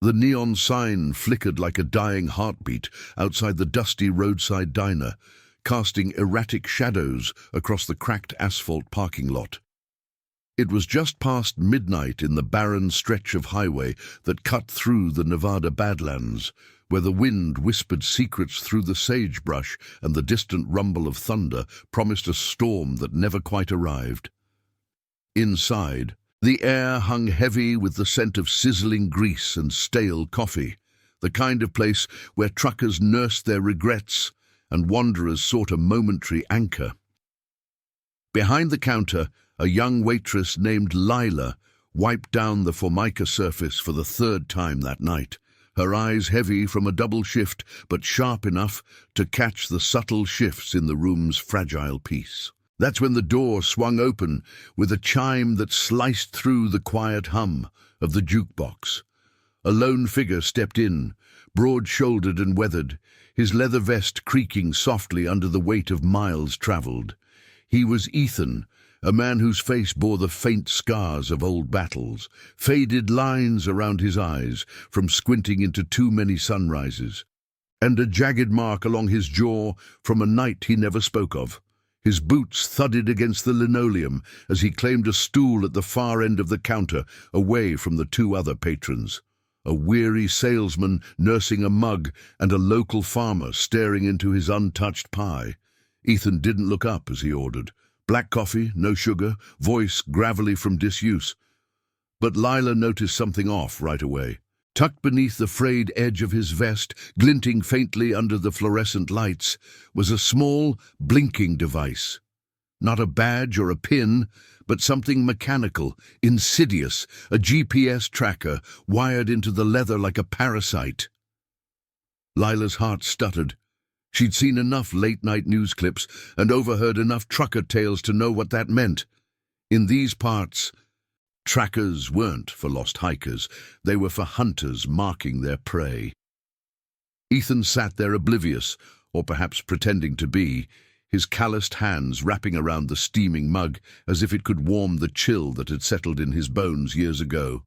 The neon sign flickered like a dying heartbeat outside the dusty roadside diner, casting erratic shadows across the cracked asphalt parking lot. It was just past midnight in the barren stretch of highway that cut through the Nevada Badlands, where the wind whispered secrets through the sagebrush and the distant rumble of thunder promised a storm that never quite arrived. Inside, the air hung heavy with the scent of sizzling grease and stale coffee, the kind of place where truckers nursed their regrets and wanderers sought a momentary anchor. Behind the counter, a young waitress named Lila wiped down the formica surface for the third time that night, her eyes heavy from a double shift but sharp enough to catch the subtle shifts in the room's fragile peace. That's when the door swung open with a chime that sliced through the quiet hum of the jukebox. A lone figure stepped in, broad-shouldered and weathered, his leather vest creaking softly under the weight of miles traveled. He was Ethan, a man whose face bore the faint scars of old battles, faded lines around his eyes from squinting into too many sunrises, and a jagged mark along his jaw from a night he never spoke of. His boots thudded against the linoleum as he claimed a stool at the far end of the counter, away from the two other patrons. A weary salesman nursing a mug and a local farmer staring into his untouched pie. Ethan didn't look up as he ordered. Black coffee, no sugar, voice gravelly from disuse. But Lila noticed something off right away. Tucked beneath the frayed edge of his vest, glinting faintly under the fluorescent lights, was a small, blinking device. Not a badge or a pin, but something mechanical, insidious, a GPS tracker wired into the leather like a parasite. Lila's heart stuttered. She'd seen enough late-night news clips and overheard enough trucker tales to know what that meant. In these parts, trackers weren't for lost hikers. They were for hunters marking their prey. Ethan sat there oblivious, or perhaps pretending to be, his calloused hands wrapping around the steaming mug as if it could warm the chill that had settled in his bones years ago.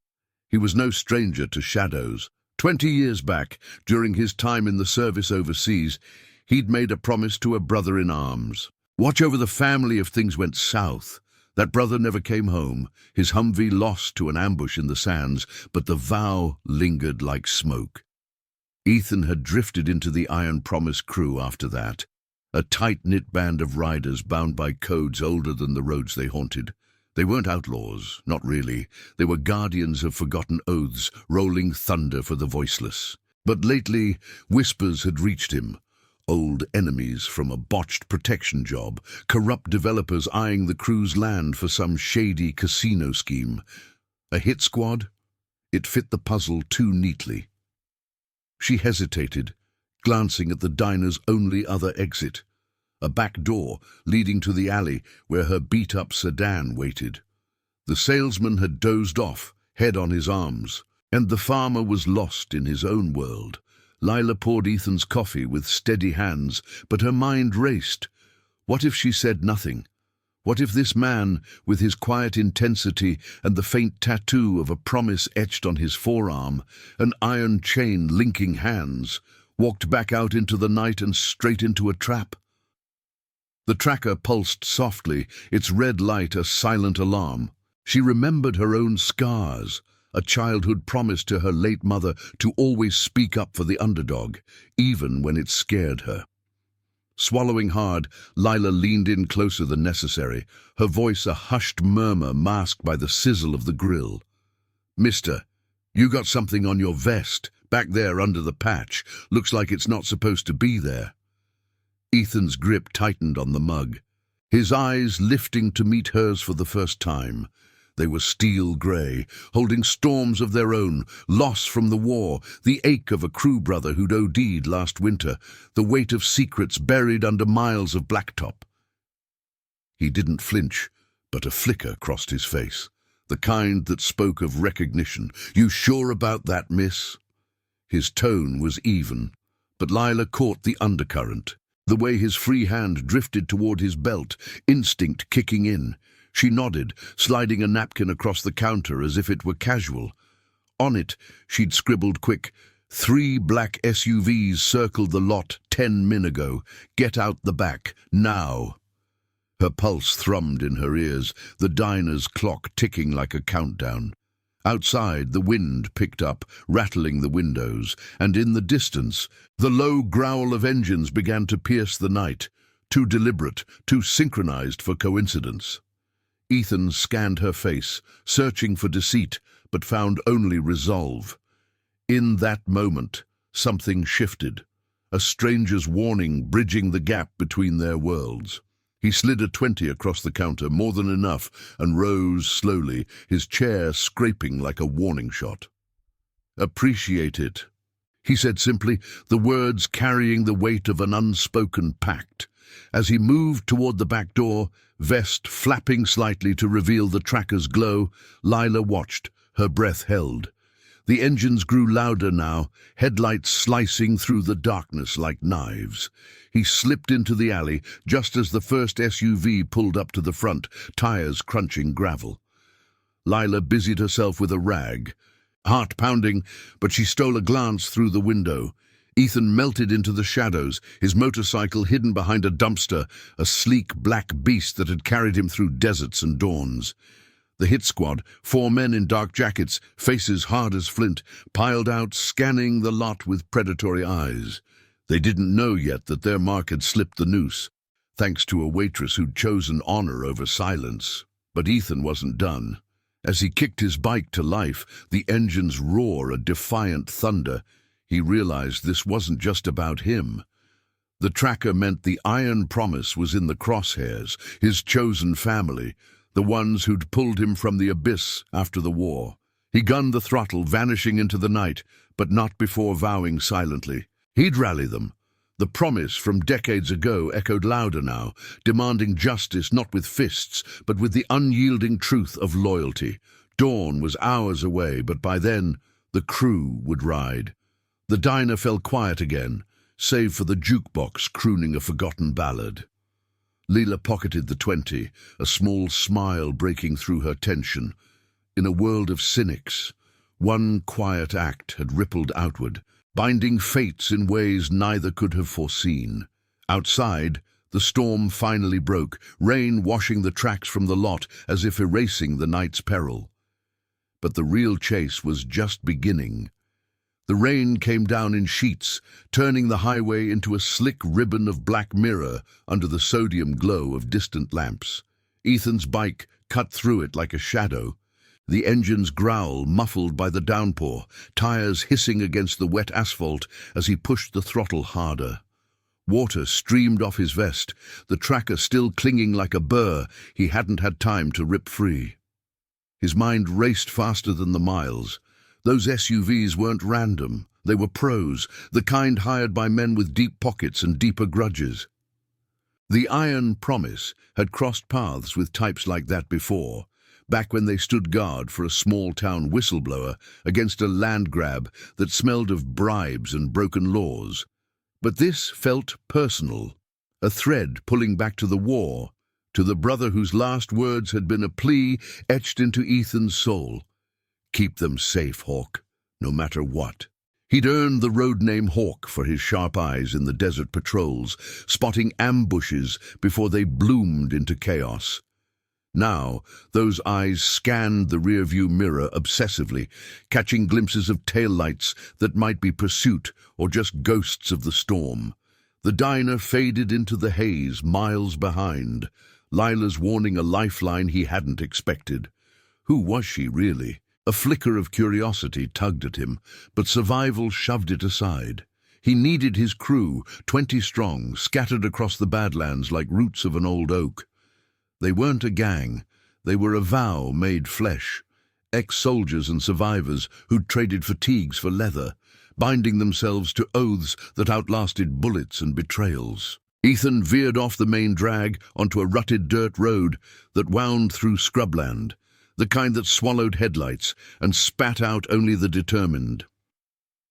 He was no stranger to shadows. 20 years back, during his time in the service overseas, he'd made a promise to a brother in arms. Watch over the family if things went south. That brother never came home, his Humvee lost to an ambush in the sands, but the vow lingered like smoke. Ethan had drifted into the Iron Promise crew after that, a tight-knit band of riders bound by codes older than the roads they haunted. They weren't outlaws, not really. They were guardians of forgotten oaths, rolling thunder for the voiceless. But lately, whispers had reached him. Old enemies from a botched protection job, corrupt developers eyeing the crew's land for some shady casino scheme. A hit squad? It fit the puzzle too neatly. She hesitated, glancing at the diner's only other exit, a back door leading to the alley where her beat-up sedan waited. The salesman had dozed off, head on his arms, and the farmer was lost in his own world. Lila poured Ethan's coffee with steady hands, but her mind raced. What if she said nothing? What if this man, with his quiet intensity and the faint tattoo of a promise etched on his forearm, an iron chain linking hands, walked back out into the night and straight into a trap? The tracker pulsed softly, its red light a silent alarm. She remembered her own scars, a childhood promise to her late mother to always speak up for the underdog, even when it scared her. Swallowing hard, Lila leaned in closer than necessary, her voice a hushed murmur masked by the sizzle of the grill. "Mister, you got something on your vest, back there under the patch. Looks like it's not supposed to be there." Ethan's grip tightened on the mug, his eyes lifting to meet hers for the first time. They were steel grey, holding storms of their own, loss from the war, the ache of a crew brother who'd OD'd last winter, the weight of secrets buried under miles of blacktop. He didn't flinch, but a flicker crossed his face, the kind that spoke of recognition. "You sure about that, miss?" His tone was even, but Lila caught the undercurrent, the way his free hand drifted toward his belt, instinct kicking in. She nodded, sliding a napkin across the counter as if it were casual. On it, she'd scribbled quick, "3 black SUVs circled the lot 10 min ago. Get out the back, now." Her pulse thrummed in her ears, the diner's clock ticking like a countdown. Outside, the wind picked up, rattling the windows, and in the distance, the low growl of engines began to pierce the night, too deliberate, too synchronized for coincidence. Ethan scanned her face, searching for deceit, but found only resolve. In that moment, something shifted, a stranger's warning bridging the gap between their worlds. He slid a 20 across the counter, more than enough, and rose slowly, his chair scraping like a warning shot. "Appreciate it," he said simply, the words carrying the weight of an unspoken pact. As he moved toward the back door, vest flapping slightly to reveal the tracker's glow, Lila watched, her breath held. The engines grew louder now, headlights slicing through the darkness like knives. He slipped into the alley just as the first SUV pulled up to the front, tires crunching gravel. Lila busied herself with a rag. Heart pounding, but she stole a glance through the window. Ethan melted into the shadows, his motorcycle hidden behind a dumpster, a sleek black beast that had carried him through deserts and dawns. The hit squad, 4 men in dark jackets, faces hard as flint, piled out, scanning the lot with predatory eyes. They didn't know yet that their mark had slipped the noose, thanks to a waitress who'd chosen honor over silence. But Ethan wasn't done. As he kicked his bike to life, the engine's roar a defiant thunder, he realized this wasn't just about him. The tracker meant the iron promise was in the crosshairs, his chosen family, the ones who'd pulled him from the abyss after the war. He gunned the throttle, vanishing into the night, but not before vowing silently. He'd rally them. The promise from decades ago echoed louder now, demanding justice not with fists, but with the unyielding truth of loyalty. Dawn was hours away, but by then, the crew would ride. The diner fell quiet again, save for the jukebox crooning a forgotten ballad. Leela pocketed the 20, a small smile breaking through her tension. In a world of cynics, one quiet act had rippled outward, binding fates in ways neither could have foreseen. Outside, the storm finally broke, rain washing the tracks from the lot as if erasing the night's peril. But the real chase was just beginning. The rain came down in sheets, turning the highway into a slick ribbon of black mirror under the sodium glow of distant lamps. Ethan's bike cut through it like a shadow, the engine's growl muffled by the downpour, tires hissing against the wet asphalt as he pushed the throttle harder. Water streamed off his vest, the tracker still clinging like a burr he hadn't had time to rip free. His mind raced faster than the miles. Those SUVs weren't random. They were pros, the kind hired by men with deep pockets and deeper grudges. The Iron Promise had crossed paths with types like that before, back when they stood guard for a small-town whistleblower against a land grab that smelled of bribes and broken laws. But this felt personal, a thread pulling back to the war, to the brother whose last words had been a plea etched into Ethan's soul. Keep them safe, Hawk, no matter what. He'd earned the road name Hawk for his sharp eyes in the desert patrols, spotting ambushes before they bloomed into chaos. Now, those eyes scanned the rearview mirror obsessively, catching glimpses of taillights that might be pursuit or just ghosts of the storm. The diner faded into the haze miles behind, Lila's warning a lifeline he hadn't expected. Who was she, really? A flicker of curiosity tugged at him, but survival shoved it aside. He needed his crew, 20 strong, scattered across the Badlands like roots of an old oak. They weren't a gang. They were a vow made flesh. Ex-soldiers and survivors who'd traded fatigues for leather, binding themselves to oaths that outlasted bullets and betrayals. Ethan veered off the main drag onto a rutted dirt road that wound through scrubland, the kind that swallowed headlights and spat out only the determined.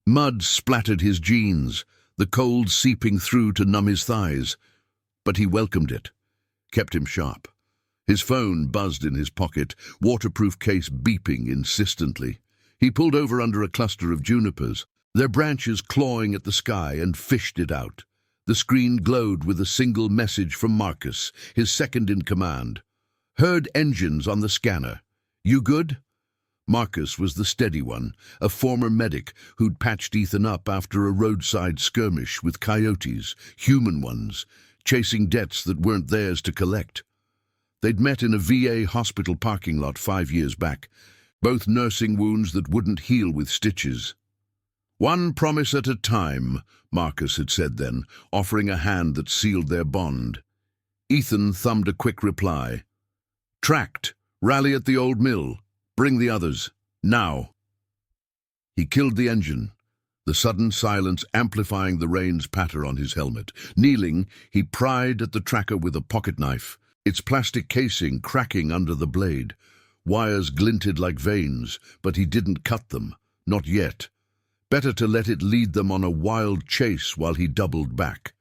Mud splattered his jeans, the cold seeping through to numb his thighs. But he welcomed it, kept him sharp. His phone buzzed in his pocket, waterproof case beeping insistently. He pulled over under a cluster of junipers, their branches clawing at the sky, and fished it out. The screen glowed with a single message from Marcus, his second in command. "Heard engines on the scanner. You good?" Marcus was the steady one, a former medic who'd patched Ethan up after a roadside skirmish with coyotes, human ones, chasing debts that weren't theirs to collect. They'd met in a VA hospital parking lot 5 years back, both nursing wounds that wouldn't heal with stitches. "One promise at a time," Marcus had said then, offering a hand that sealed their bond. Ethan thumbed a quick reply. "Tracked. Rally at the old mill. Bring the others. Now." He killed the engine, the sudden silence amplifying the rain's patter on his helmet. Kneeling, he pried at the tracker with a pocket knife, its plastic casing cracking under the blade. Wires glinted like veins, but he didn't cut them. Not yet. Better to let it lead them on a wild chase while he doubled back.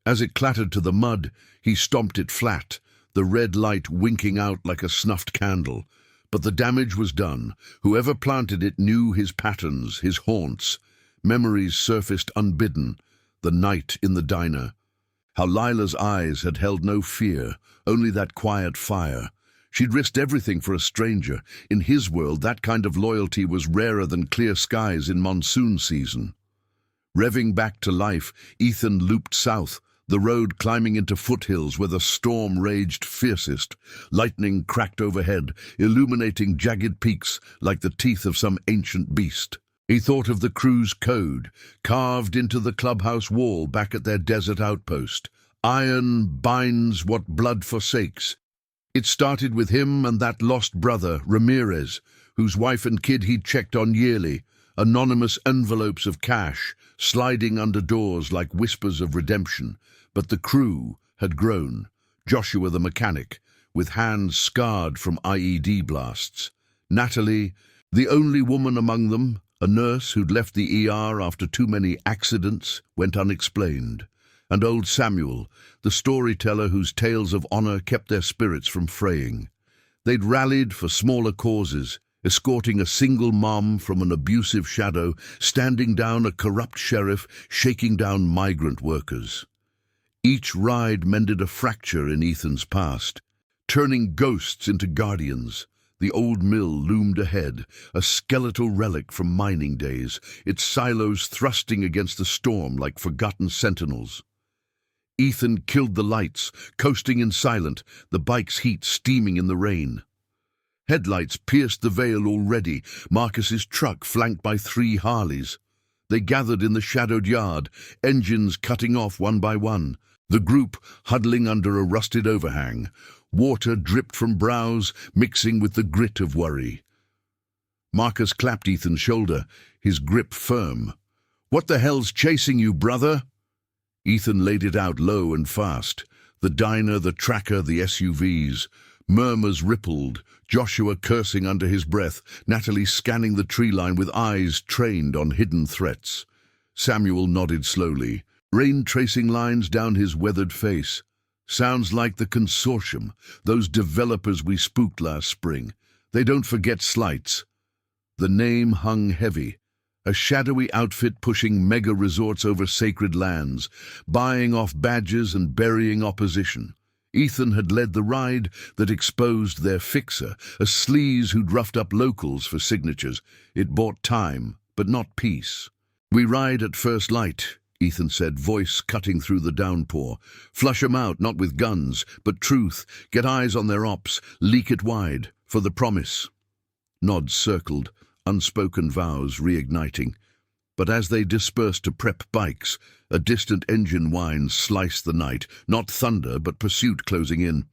As it clattered to the mud, he stomped it flat, the red light winking out like a snuffed candle. But the damage was done. Whoever planted it knew his patterns, his haunts. Memories surfaced unbidden. The night in the diner. How Lila's eyes had held no fear, only that quiet fire. She'd risked everything for a stranger. In his world, that kind of loyalty was rarer than clear skies in monsoon season. Revving back to life, Ethan looped south, the road climbing into foothills where the storm raged fiercest. Lightning cracked overhead, illuminating jagged peaks like the teeth of some ancient beast. He thought of the crew's code, carved into the clubhouse wall back at their desert outpost. "Iron binds what blood forsakes." It started with him and that lost brother, Ramirez, whose wife and kid he'd checked on yearly. Anonymous envelopes of cash, sliding under doors like whispers of redemption. But the crew had grown. Joshua the mechanic, with hands scarred from IED blasts. Natalie, the only woman among them, a nurse who'd left the ER after too many accidents, went unexplained. And old Samuel, the storyteller whose tales of honor kept their spirits from fraying. They'd rallied for smaller causes, escorting a single mom from an abusive shadow, standing down a corrupt sheriff, shaking down migrant workers. Each ride mended a fracture in Ethan's past, turning ghosts into guardians. The old mill loomed ahead, a skeletal relic from mining days, its silos thrusting against the storm like forgotten sentinels. Ethan killed the lights, coasting in silent, the bike's heat steaming in the rain. Headlights pierced the veil already, Marcus's truck flanked by 3 Harleys. They gathered in the shadowed yard, engines cutting off one by one. The group huddling under a rusted overhang. Water dripped from brows, mixing with the grit of worry. Marcus clapped Ethan's shoulder, his grip firm. "What the hell's chasing you, brother?" Ethan laid it out low and fast. The diner, the tracker, the SUVs. Murmurs rippled, Joshua cursing under his breath, Natalie scanning the tree line with eyes trained on hidden threats. Samuel nodded slowly, rain tracing lines down his weathered face. "Sounds like the consortium, those developers we spooked last spring. They don't forget slights." The name hung heavy. A shadowy outfit pushing mega resorts over sacred lands, buying off badges and burying opposition. Ethan had led the ride that exposed their fixer, a sleaze who'd roughed up locals for signatures. It bought time, but not peace. "We ride at first light," Ethan said, voice cutting through the downpour. "Flush 'em out, not with guns, but truth. Get eyes on their ops, leak it wide, for the promise." Nods circled, unspoken vows reigniting. But as they dispersed to prep bikes, a distant engine whine sliced the night, not thunder, but pursuit closing in.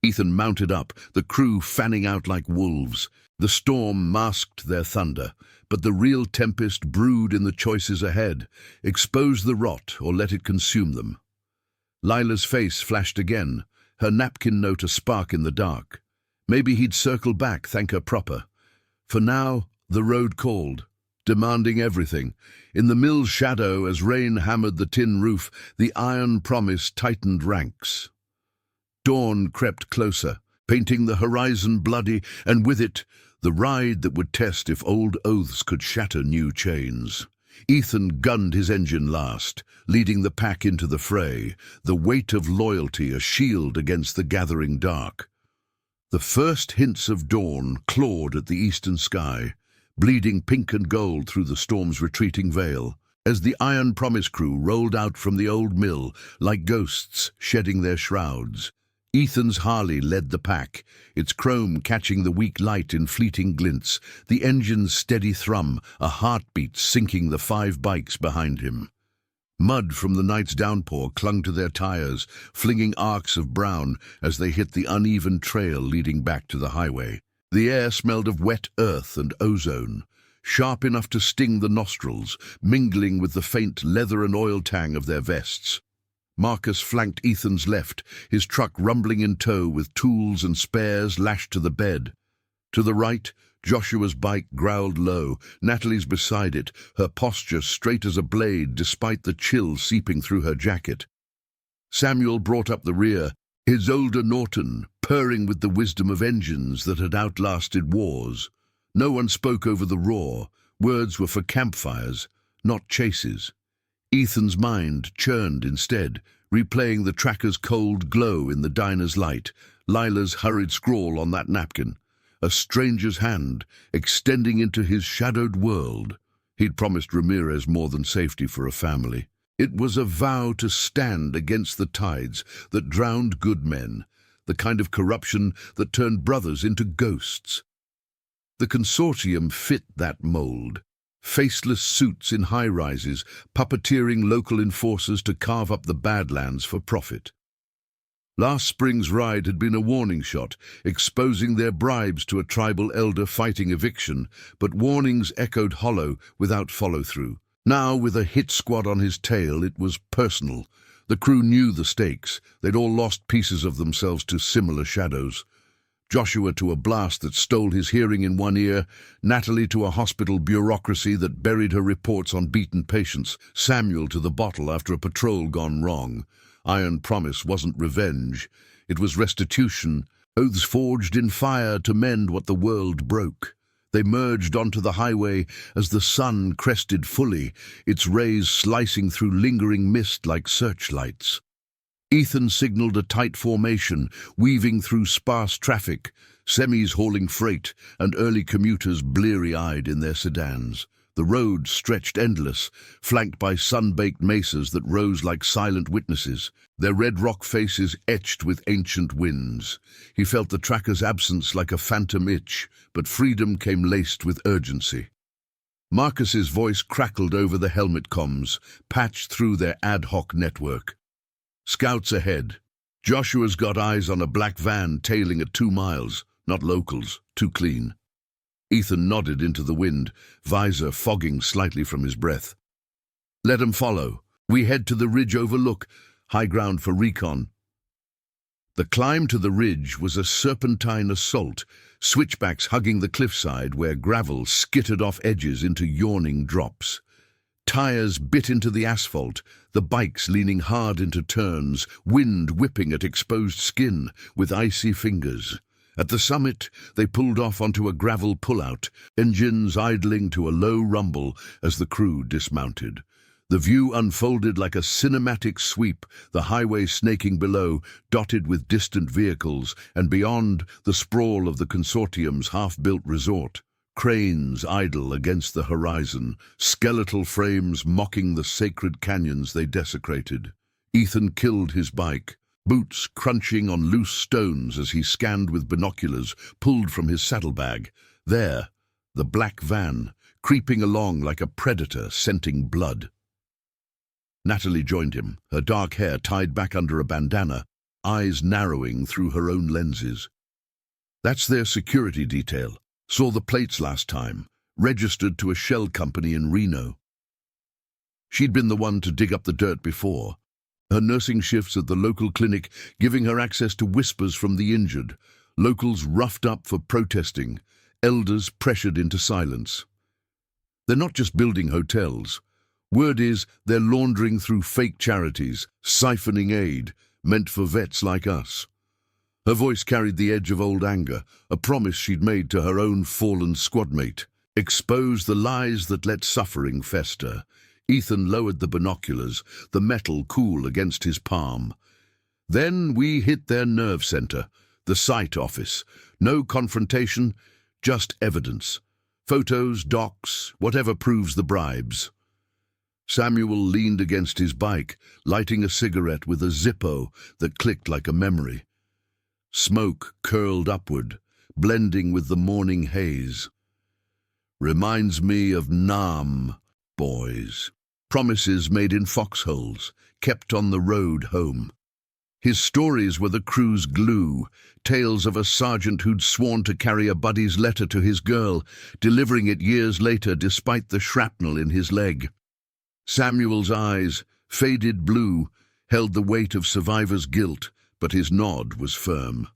Ethan mounted up, the crew fanning out like wolves. The storm masked their thunder, but the real tempest brewed in the choices ahead. Expose the rot or let it consume them. Lila's face flashed again, her napkin note a spark in the dark. Maybe he'd circle back, thank her proper. For now, the road called, demanding everything. In the mill's shadow, as rain hammered the tin roof, the iron promise tightened ranks. Dawn crept closer, painting the horizon bloody, and with it, The ride that would test if old oaths could shatter new chains. Ethan gunned his engine last, leading the pack into the fray, the weight of loyalty a shield against the gathering dark. The first hints of dawn clawed at the eastern sky, bleeding pink and gold through the storm's retreating veil, as the Iron Promise crew rolled out from the old mill like ghosts shedding their shrouds. Ethan's Harley led the pack, its chrome catching the weak light in fleeting glints, the engine's steady thrum, a heartbeat sinking the 5 bikes behind him. Mud from the night's downpour clung to their tires, flinging arcs of brown as they hit the uneven trail leading back to the highway. The air smelled of wet earth and ozone, sharp enough to sting the nostrils, mingling with the faint leather and oil tang of their vests. Marcus flanked Ethan's left, his truck rumbling in tow with tools and spares lashed to the bed. To the right, Joshua's bike growled low, Natalie's beside it, her posture straight as a blade despite the chill seeping through her jacket. Samuel brought up the rear, his older Norton, purring with the wisdom of engines that had outlasted wars. No one spoke over the roar. Words were for campfires, not chases. Ethan's mind churned instead, replaying the tracker's cold glow in the diner's light, Lila's hurried scrawl on that napkin, a stranger's hand extending into his shadowed world. He'd promised Ramirez more than safety for a family. It was a vow to stand against the tides that drowned good men, the kind of corruption that turned brothers into ghosts. The consortium fit that mold. Faceless suits in high-rises, puppeteering local enforcers to carve up the Badlands for profit. Last spring's ride had been a warning shot, exposing their bribes to a tribal elder fighting eviction, but warnings echoed hollow without follow-through. Now, with a hit squad on his tail, it was personal. The crew knew the stakes. They'd all lost pieces of themselves to similar shadows. Joshua to a blast that stole his hearing in one ear, Natalie to a hospital bureaucracy that buried her reports on beaten patients, Samuel to the bottle after a patrol gone wrong. Iron Promise wasn't revenge. It was restitution, oaths forged in fire to mend what the world broke. They merged onto the highway as the sun crested fully, its rays slicing through lingering mist like searchlights. Ethan signaled a tight formation, weaving through sparse traffic, semis hauling freight and early commuters bleary-eyed in their sedans. The road stretched endless, flanked by sun-baked mesas that rose like silent witnesses, their red rock faces etched with ancient winds. He felt the tracker's absence like a phantom itch, but freedom came laced with urgency. Marcus's voice crackled over the helmet comms, patched through their ad hoc network. Scouts ahead. Joshua's got eyes on a black van tailing at 2 miles, not locals, too clean. Ethan nodded into the wind, visor fogging slightly from his breath. Let 'em follow. We head to the ridge overlook, high ground for recon. The climb to the ridge was a serpentine assault, switchbacks hugging the cliffside where gravel skittered off edges into yawning drops. Tires bit into the asphalt, the bikes leaning hard into turns, wind whipping at exposed skin with icy fingers. At the summit, they pulled off onto a gravel pullout, engines idling to a low rumble as the crew dismounted. The view unfolded like a cinematic sweep, the highway snaking below, dotted with distant vehicles, and beyond, the sprawl of the consortium's half-built resort. Cranes idle against the horizon, skeletal frames mocking the sacred canyons they desecrated. Ethan killed his bike, boots crunching on loose stones as he scanned with binoculars pulled from his saddlebag. There, the black van, creeping along like a predator scenting blood. Natalie joined him, her dark hair tied back under a bandana, eyes narrowing through her own lenses. That's their security detail. Saw the plates last time, registered to a shell company in Reno. She'd been the one to dig up the dirt before, her nursing shifts at the local clinic giving her access to whispers from the injured, locals roughed up for protesting, elders pressured into silence. They're not just building hotels. Word is they're laundering through fake charities, siphoning aid, meant for vets like us. Her voice carried the edge of old anger, a promise she'd made to her own fallen squadmate. Expose the lies that let suffering fester. Ethan lowered the binoculars, the metal cool against his palm. Then we hit their nerve center, the site office. No confrontation, just evidence. Photos, docs, whatever proves the bribes. Samuel leaned against his bike, lighting a cigarette with a Zippo that clicked like a memory. Smoke curled upward, blending with the morning haze. Reminds me of Nam, boys. Promises made in foxholes, kept on the road home. His stories were the crew's glue, tales of a sergeant who'd sworn to carry a buddy's letter to his girl, delivering it years later despite the shrapnel in his leg. Samuel's eyes, faded blue, held the weight of survivor's guilt, but his nod was firm.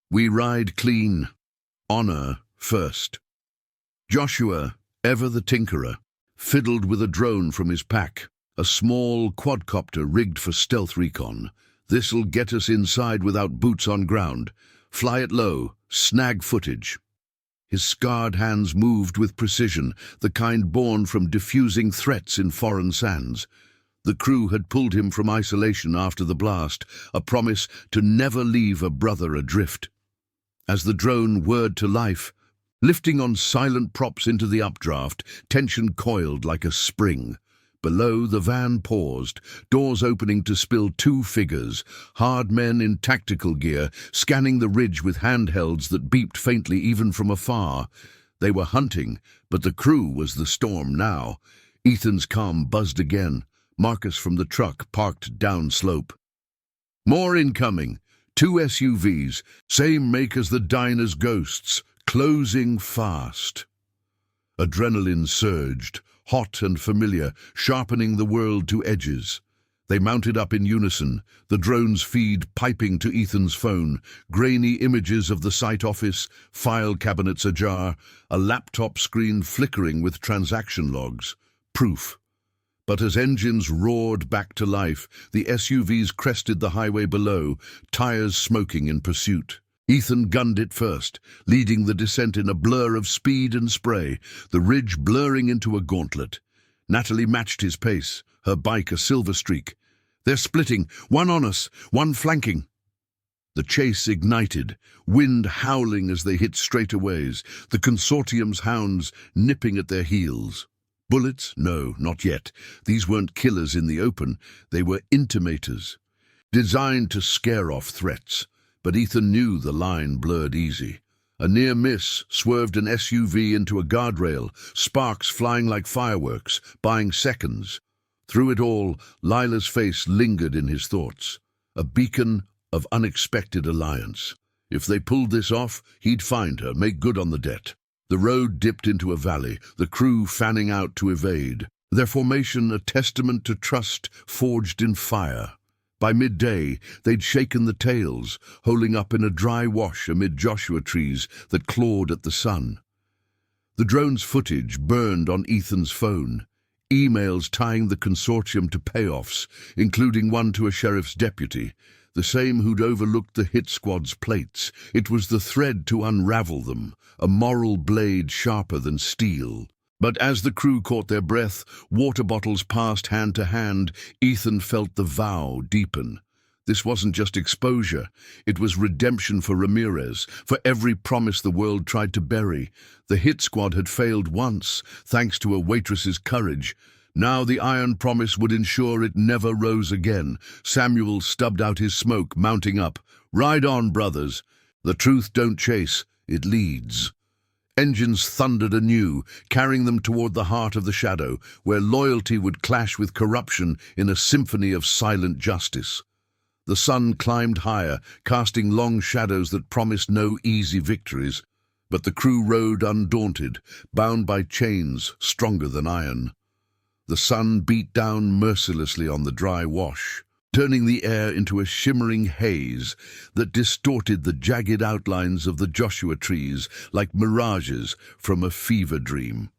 We ride clean. Honor first. Joshua, ever the tinkerer, fiddled with a drone from his pack, a small quadcopter rigged for stealth recon. This'll get us inside without boots on ground. Fly it low, snag footage. His scarred hands moved with precision, the kind born from diffusing threats in foreign sands. The crew had pulled him from isolation after the blast, a promise to never leave a brother adrift. As the drone whirred to life, lifting on silent props into the updraft, tension coiled like a spring. Below, the van paused, doors opening to spill two figures, hard men in tactical gear, scanning the ridge with handhelds that beeped faintly even from afar. They were hunting, but the crew was the storm now. Ethan's comm buzzed again. Marcus from the truck parked downslope. More incoming. 2 SUVs, same make as the diner's ghosts, closing fast. Adrenaline surged, hot and familiar, sharpening the world to edges. They mounted up in unison, the drone's feed piping to Ethan's phone, grainy images of the site office, file cabinets ajar, a laptop screen flickering with transaction logs. Proof. But as engines roared back to life, the SUVs crested the highway below, tires smoking in pursuit. Ethan gunned it first, leading the descent in a blur of speed and spray, the ridge blurring into a gauntlet. Natalie matched his pace, her bike a silver streak. They're splitting, one on us, one flanking. The chase ignited, wind howling as they hit straightaways, the consortium's hounds nipping at their heels. Bullets? No, not yet. These weren't killers in the open, they were intimators, designed to scare off threats. But Ethan knew the line blurred easy. A near miss swerved an SUV into a guardrail, sparks flying like fireworks, buying seconds. Through it all, Lila's face lingered in his thoughts, a beacon of unexpected alliance. If they pulled this off, he'd find her, make good on the debt. The road dipped into a valley, the crew fanning out to evade, their formation a testament to trust forged in fire. By midday, they'd shaken the tails, holing up in a dry wash amid Joshua trees that clawed at the sun. The drone's footage burned on Ethan's phone, emails tying the consortium to payoffs, including one to a sheriff's deputy, the same who'd overlooked the hit squad's plates. It was the thread to unravel them, a moral blade sharper than steel. But as the crew caught their breath, water bottles passed hand to hand, Ethan felt the vow deepen. This wasn't just exposure, it was redemption for Ramirez, for every promise the world tried to bury. The hit squad had failed once, thanks to a waitress's courage. Now the iron promise would ensure it never rose again. Samuel stubbed out his smoke, mounting up. Ride on, brothers. The truth don't chase, it leads. Engines thundered anew, carrying them toward the heart of the shadow, where loyalty would clash with corruption in a symphony of silent justice. The sun climbed higher, casting long shadows that promised no easy victories, but the crew rode undaunted, bound by chains stronger than iron. The sun beat down mercilessly on the dry wash, turning the air into a shimmering haze that distorted the jagged outlines of the Joshua trees like mirages from a fever dream.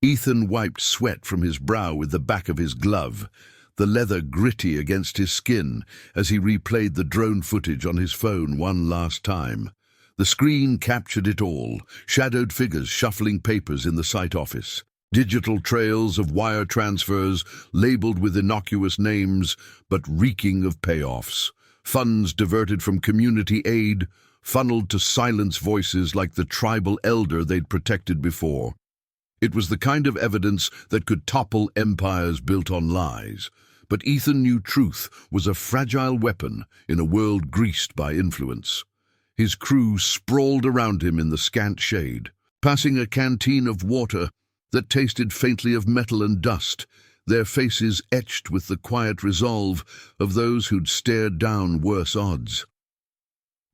Ethan wiped sweat from his brow with the back of his glove. the leather gritty against his skin as he replayed the drone footage on his phone one last time. The screen captured it all, shadowed figures shuffling papers in the site office, digital trails of wire transfers labeled with innocuous names but reeking of payoffs, funds diverted from community aid, funneled to silence voices like the tribal elder they'd protected before. It was the kind of evidence that could topple empires built on lies, but Ethan knew truth was a fragile weapon in a world greased by influence. His crew sprawled around him in the scant shade, passing a canteen of water that tasted faintly of metal and dust, their faces etched with the quiet resolve of those who'd stared down worse odds.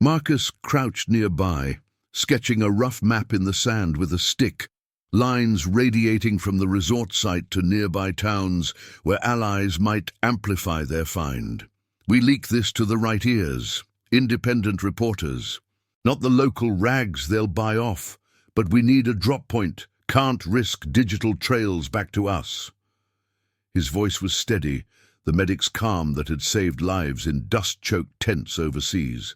Marcus crouched nearby, sketching a rough map in the sand with a stick, lines radiating from the resort site to nearby towns where allies might amplify their find. We leak this to the right ears, independent reporters. Not the local rags they'll buy off, but we need a drop point, can't risk digital trails back to us. His voice was steady, the medic's calm that had saved lives in dust-choked tents overseas.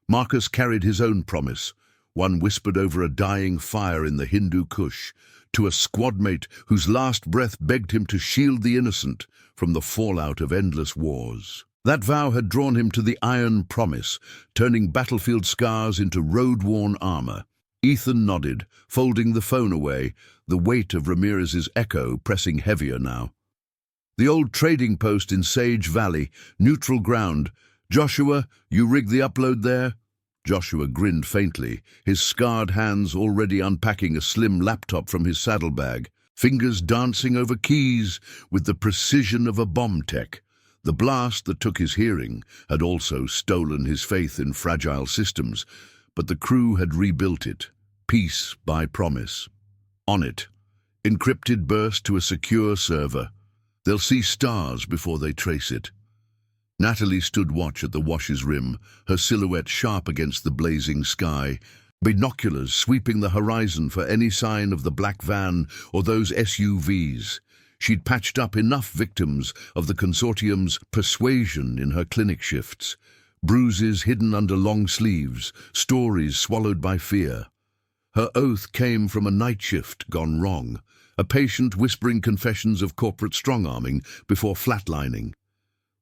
Marcus carried his own promise, one whispered over a dying fire in the Hindu Kush, to a squadmate whose last breath begged him to shield the innocent from the fallout of endless wars. That vow had drawn him to the iron promise, turning battlefield scars into road-worn armor. Ethan nodded, folding the phone away, the weight of Ramirez's echo pressing heavier now. The old trading post in Sage Valley, neutral ground. Joshua, you rigged the upload there? Joshua grinned faintly, his scarred hands already unpacking a slim laptop from his saddlebag, fingers dancing over keys with the precision of a bomb tech. The blast that took his hearing had also stolen his faith in fragile systems, but the crew had rebuilt it, piece by promise. On it, encrypted burst to a secure server. They'll see stars before they trace it. Natalie stood watch at the wash's rim, her silhouette sharp against the blazing sky, binoculars sweeping the horizon for any sign of the black van or those SUVs. She'd patched up enough victims of the consortium's persuasion in her clinic shifts, bruises hidden under long sleeves, stories swallowed by fear. Her oath came from a night shift gone wrong, a patient whispering confessions of corporate strong-arming before flatlining.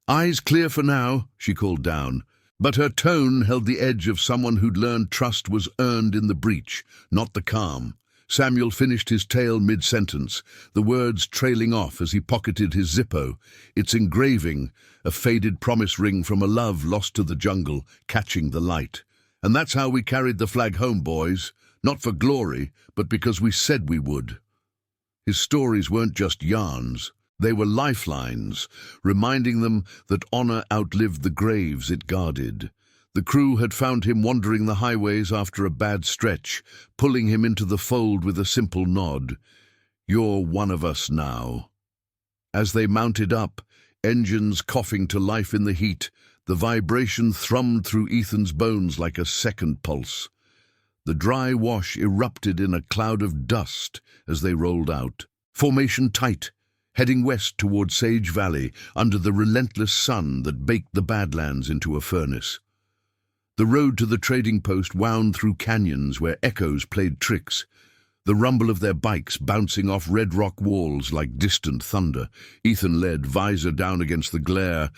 "Eyes clear for now," she called down, but her tone held the edge of someone who'd learned trust was earned in the breach, not the calm. Samuel finished his tale mid-sentence, the words trailing off as he pocketed his Zippo, its engraving, a faded promise ring from a love lost to the jungle, catching the light. "And that's how we carried the flag home, boys, not for glory, but because we said we would." His stories weren't just yarns. They were lifelines, reminding them that honor outlived the graves it guarded. The crew had found him wandering the highways after a bad stretch, pulling him into the fold with a simple nod. "You're one of us now." As they mounted up, engines coughing to life in the heat, the vibration thrummed through Ethan's bones like a second pulse. The dry wash erupted in a cloud of dust as they rolled out. Formation tight, heading west toward Sage Valley under the relentless sun that baked the Badlands into a furnace. The road to the trading post wound through canyons where echoes played tricks, the rumble of their bikes bouncing off red rock walls like distant thunder. Ethan led, visor down against the glare,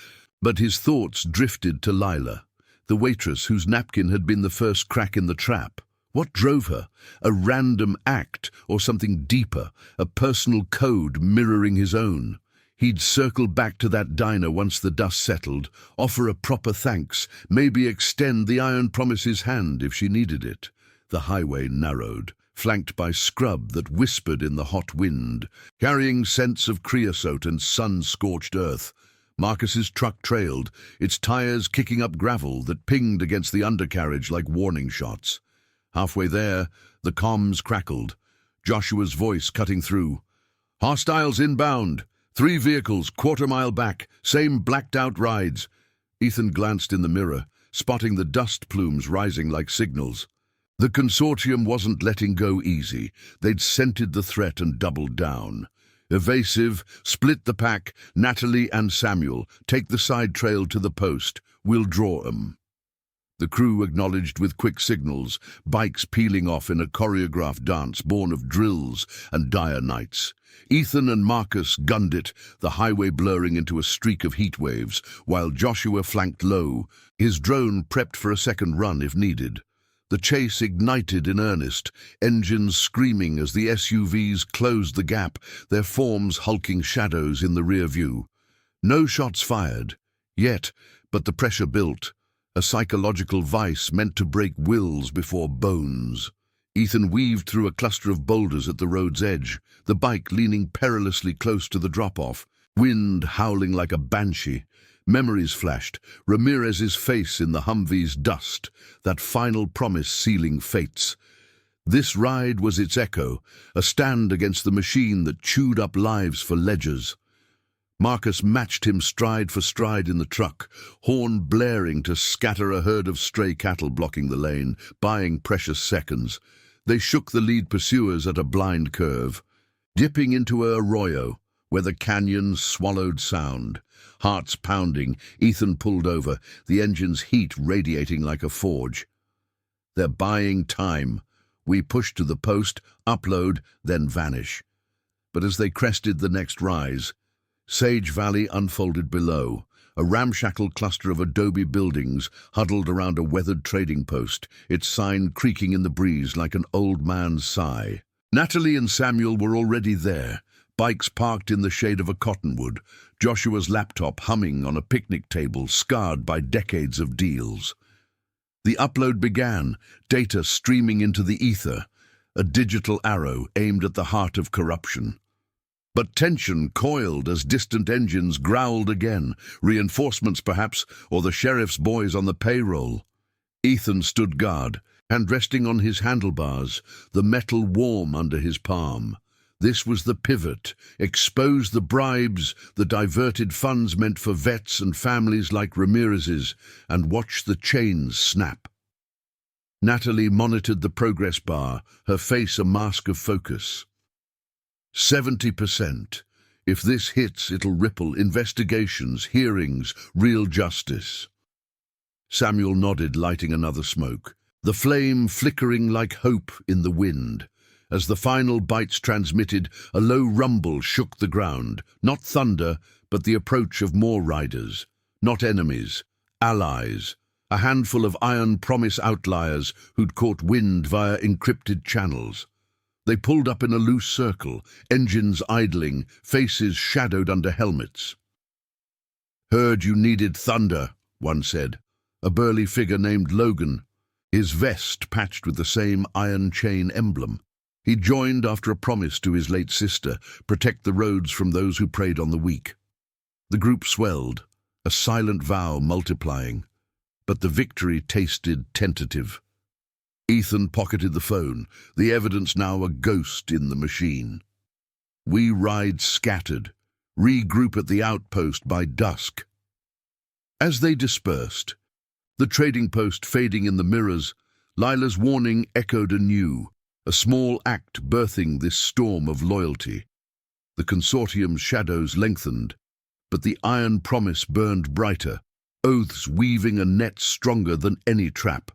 but his thoughts drifted to Lila, the waitress whose napkin had been the first crack in the trap. What drove her? A random act or something deeper, a personal code mirroring his own? He'd circle back to that diner once the dust settled, offer a proper thanks, maybe extend the iron promise's hand if she needed it. The highway narrowed, flanked by scrub that whispered in the hot wind, carrying scents of creosote and sun-scorched earth. Marcus's truck trailed, its tires kicking up gravel that pinged against the undercarriage like warning shots. Halfway there, the comms crackled, Joshua's voice cutting through. "Hostiles inbound. 3 vehicles, quarter-mile back, same blacked-out rides." Ethan glanced in the mirror, spotting the dust plumes rising like signals. The consortium wasn't letting go easy. They'd scented the threat and doubled down. Evasive, split the pack. Natalie and Samuel, take the side trail to the post. We'll draw 'em. The crew acknowledged with quick signals, bikes peeling off in a choreographed dance born of drills and dire nights. Ethan and Marcus gunned it, the highway blurring into a streak of heat waves, while Joshua flanked low, his drone prepped for a second run if needed. The chase ignited in earnest, engines screaming as the SUVs closed the gap, their forms hulking shadows in the rear view. No shots fired, yet, but the pressure built, a psychological vice meant to break wills before bones. Ethan weaved through a cluster of boulders at the road's edge, the bike leaning perilously close to the drop-off, wind howling like a banshee. Memories flashed, Ramirez's face in the Humvee's dust, that final promise sealing fates. This ride was its echo, a stand against the machine that chewed up lives for ledgers. Marcus matched him stride for stride in the truck, horn blaring to scatter a herd of stray cattle blocking the lane, buying precious seconds. They shook the lead pursuers at a blind curve, dipping into a arroyo where the canyon swallowed sound. Hearts pounding, Ethan pulled over, the engine's heat radiating like a forge. They're buying time. We push to the post, upload, then vanish. But as they crested the next rise, Sage Valley unfolded below, a ramshackle cluster of adobe buildings huddled around a weathered trading post, its sign creaking in the breeze like an old man's sigh. Natalie and Samuel were already there, bikes parked in the shade of a cottonwood, Joshua's laptop humming on a picnic table scarred by decades of deals. The upload began, data streaming into the ether, a digital arrow aimed at the heart of corruption. But tension coiled as distant engines growled again, reinforcements perhaps, or the sheriff's boys on the payroll. Ethan stood guard, hand resting on his handlebars, the metal warm under his palm. This was the pivot, expose the bribes, the diverted funds meant for vets and families like Ramirez's, and watch the chains snap. Natalie monitored the progress bar, her face a mask of focus. 70%. If this hits, it'll ripple investigations, hearings, real justice. Samuel nodded, lighting another smoke, the flame flickering like hope in the wind. As the final bytes transmitted, a low rumble shook the ground, not thunder, but the approach of more riders. Not enemies, allies, a handful of iron promise outliers who'd caught wind via encrypted channels. They pulled up in a loose circle, engines idling, faces shadowed under helmets. "Heard you needed thunder," one said, a burly figure named Logan, his vest patched with the same iron chain emblem. He joined after a promise to his late sister, protect the roads from those who preyed on the weak. The group swelled, a silent vow multiplying, but the victory tasted tentative. Ethan pocketed the phone, the evidence now a ghost in the machine. We ride scattered, regroup at the outpost by dusk. As they dispersed, the trading post fading in the mirrors, Lila's warning echoed anew, a small act birthing this storm of loyalty. The consortium's shadows lengthened, but the iron promise burned brighter, oaths weaving a net stronger than any trap.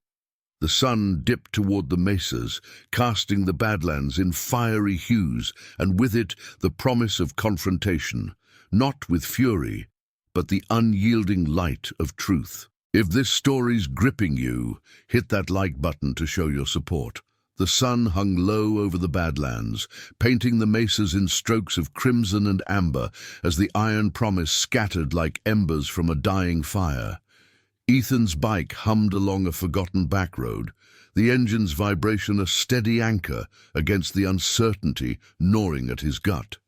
The sun dipped toward the mesas, casting the Badlands in fiery hues, and with it the promise of confrontation, not with fury, but the unyielding light of truth. If this story's gripping you, hit that like button to show your support. The sun hung low over the Badlands, painting the mesas in strokes of crimson and amber as the iron promise scattered like embers from a dying fire. Ethan's bike hummed along a forgotten back road, the engine's vibration a steady anchor against the uncertainty gnawing at his gut.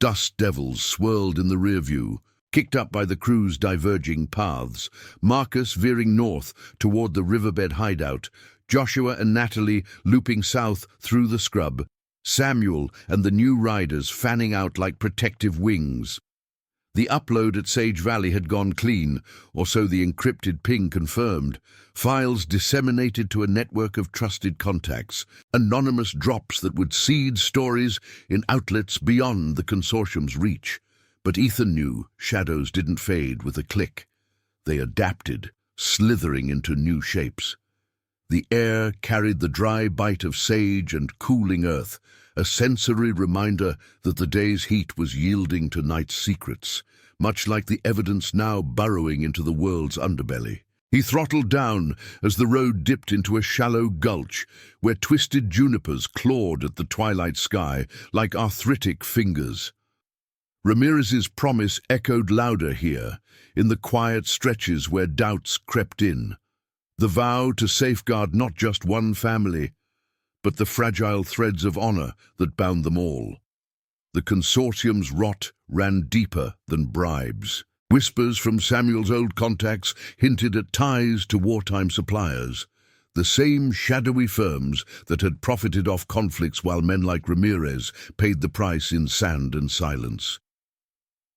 Dust devils swirled in the rear view, kicked up by the crew's diverging paths, Marcus veering north toward the riverbed hideout, Joshua and Natalie looping south through the scrub, Samuel and the new riders fanning out like protective wings. The upload at Sage Valley had gone clean, or so the encrypted ping confirmed. Files disseminated to a network of trusted contacts, anonymous drops that would seed stories in outlets beyond the consortium's reach. But Ethan knew shadows didn't fade with a click. They adapted, slithering into new shapes. The air carried the dry bite of sage and cooling earth, a sensory reminder that the day's heat was yielding to night's secrets, much like the evidence now burrowing into the world's underbelly. He throttled down as the road dipped into a shallow gulch where twisted junipers clawed at the twilight sky like arthritic fingers. Ramirez's promise echoed louder here, in the quiet stretches where doubts crept in. The vow to safeguard not just one family, but the fragile threads of honor that bound them all. The consortium's rot ran deeper than bribes. Whispers from Samuel's old contacts hinted at ties to wartime suppliers, the same shadowy firms that had profited off conflicts while men like Ramirez paid the price in sand and silence.